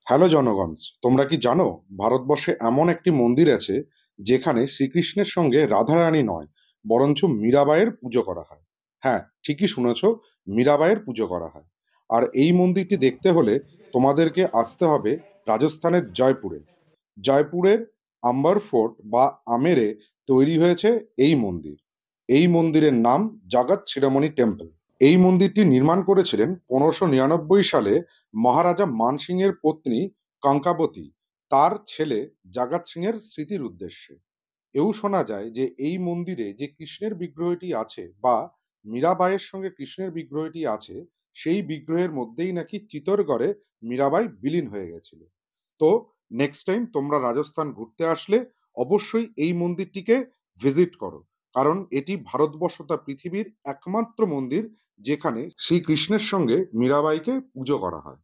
Hello জনগণ, তোমরা কি জানো ভারতবর্ষে এমন একটি মন্দির আছে যেখানে শ্রীকৃষ্ণের সঙ্গে রাধারানী নয়, বরঞ্চ মীরাবাইয়ের পুজো করা হয়। হ্যাঁ, ঠিকই শুনেছো, মীরাবাইয়ের পুজো করা হয়। আর এই মন্দিরটি দেখতে হলে তোমাদেরকে আসতে হবে রাজস্থানের জয়পুরে। জয়পুরের আম্বার ফোর্ট বা আমেরে তৈরি হয়েছে এই মন্দির। এই মন্দিরের নাম জাগত শিরোমণি টেম্পল। এই মন্দিরটি নির্মাণ করেছিলেন 1599 সালে মহারাজা মান সিং এর পত্নী কঙ্কাবতী তার ছেলে জাগাত সিং এর স্মৃতির উদ্দেশ্যে। এও শোনা যায় যে এই মন্দিরে যে কৃষ্ণের বিগ্রহটি আছে বা মীরাবাইয়ের সঙ্গে কৃষ্ণের বিগ্রহটি আছে, সেই বিগ্রহের মধ্যেই নাকি চিতরগড়ে মীরাবাই বিলীন হয়ে গেছিল। তো নেক্সট টাইম তোমরা রাজস্থান ঘুরতে আসলে অবশ্যই এই মন্দিরটিকে ভিজিট করো, কারণ এটি ভারতবর্ষ তথা পৃথিবীর একমাত্র মন্দির যেখানে শ্রীকৃষ্ণের সঙ্গে মীরাবাইকে পুজো করা হয়।